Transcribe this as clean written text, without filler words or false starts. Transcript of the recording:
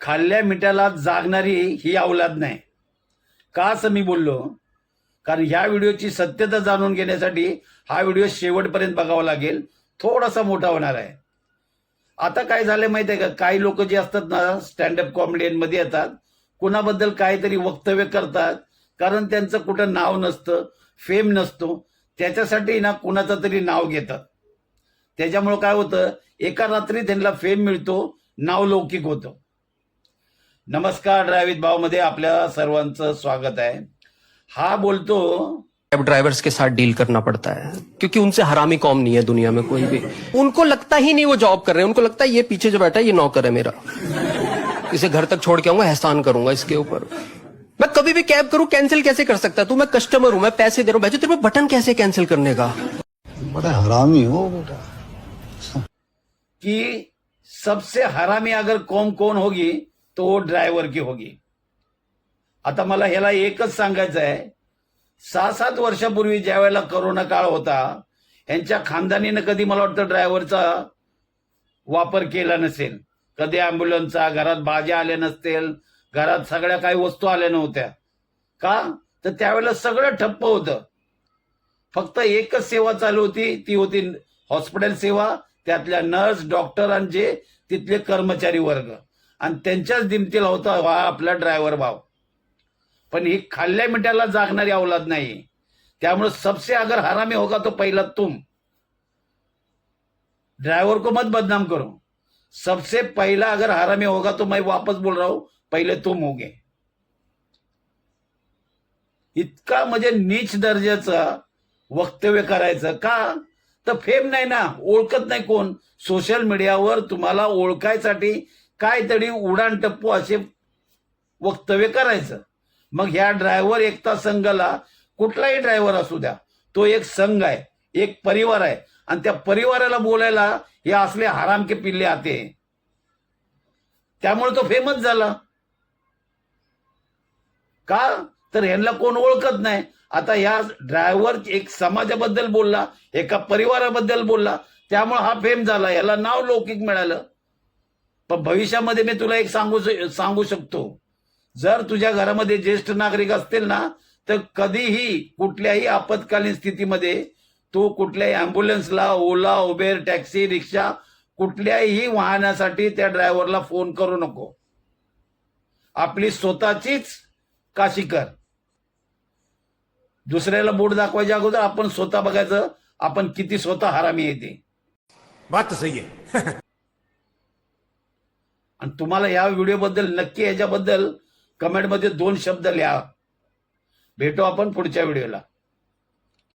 खाल्ल्या मिठाला जागणारी ही अवलाद नाही का असं मी बोललो, कारण ह्या व्हिडिओची सत्यता जाणून घेण्यासाठी हा व्हिडिओ शेवटपर्यंत बघावा लागेल. थोडासा मोठा होणार आहे. आता काय झालंय माहिती आहे का, काही लोक जे असतात ना स्टँडअप कॉमेडियन मध्ये येतात, कुणाबद्दल काहीतरी वक्तव्य करतात, कारण त्यांचं कुठं नाव नसतं, फेम नसतो, त्याच्यासाठी ना कुणाचं तरी नाव घेतात. त्याच्यामुळं काय होतं, एका रात्री त्यांना फेम मिळतो, नाव लौकिक होतं. नमस्कार, ड्रायव्हित भाव मध्ये आपल्या सर्वांचं स्वागत आहे. हा बोलतो, कैब ड्राइवर्स के साथ डील करना पड़ता है क्योंकि उनसे हरामी कौम नहीं है दुनिया में कोई भी. उनको लगता ही नहीं वो जॉब कर रहे हैं, उनको लगता है ये पीछे जो बैठा है ये नौकर है मेरा, इसे घर तक छोड़ के आऊंगा, एहसान करूंगा इसके ऊपर. मैं कभी भी कैब करूं कैंसिल कैसे कर सकता तू? मैं कस्टमर हूं, मैं पैसे दे रहा हूं, भाई तेरे पे बटन कैसे कैंसिल करने का? बड़ा हरामी हो बेटा. कि सबसे हरामी अगर कौम कौन होगी तो वो ड्रायव्हर की होगी. आता मला ह्याला एकच सांगायचं आहे, 6-7 वर्षापूर्वी ज्या वेळेला कोरोना काळ होता, यांच्या खानदानीनं कधी मला वाटतं ड्रायव्हरचा वापर केला नसेल. कधी अँब्युलन्सचा, घरात भाज्या आल्या नसतील, घरात सगळ्या काही वस्तू आल्या नव्हत्या. का तर त्यावेळेला सगळं ठप्प होतं. फक्त एकच सेवा चालू होती, ती होती हॉस्पिटल सेवा, त्यातल्या नर्स, डॉक्टर आणि जे तिथले कर्मचारी वर्ग, आणि त्यांच्याच दिमतीला होता हा आपला ड्रायव्हर भाव. पण ही खाल्ल्या मिठाला जागणारी अवलाद नाही. त्यामुळे सबसे अगर हरामी होगा तो पहिला तुम. ड्राइवर को मत बदनाम करो. सबसे पहला अगर हरामी होगा तो मैं वापस बोल रहा हूं, पहिले तुम होगे. इतका म्हणजे नीच दर्जाचा वक्तव्य करायचं का? तर फेम नाही ना, ओळखत नाही कोण. सोशल मीडियावर तुम्हाला ओळखायसाठी काहीतरी उडाण टप्पू असे वक्तव्य करायचं. मग ह्या ड्रायव्हर एकता संघाला, कुठलाही ड्रायव्हर असू द्या, तो एक संघ आहे, एक परिवार आहे, आणि त्या परिवाराला बोलायला हे असले हराम के पिल्ले आते. त्यामुळे तो फेमस झाला. का तर ह्यांना कोण ओळखत नाही. आता ह्या ड्रायव्हर एक समाजाबद्दल बोलला, एका परिवाराबद्दल बोलला, त्यामुळे हा फेम झाला, याला नाव लौकिक मिळालं. पण भविष्यामध्ये मी तुला एक सांगू शकतो, जर तुझ्या घरामध्ये ज्येष्ठ नागरिक असतील ना, तर कधीही कुठल्याही आपत्कालीन स्थितीमध्ये तू कुठल्याही अँब्युलन्सला, ओला, उबेर, टॅक्सी, रिक्षा, कुठल्याही वाहनासाठी त्या ड्रायव्हरला फोन करू नको. आपली स्वतःचीच काशी कर. दुसऱ्याला बोट दाखवायच्या अगोदर आपण स्वतः बघायचं, आपण किती स्वतः हरामी येते. बात सही आहे. आणि तुम्हाला या व्हिडिओबद्दल नक्की याच्याबद्दल कमेंटमध्ये 2 शब्द लिहा. भेटू आपण पुढच्या व्हिडिओला.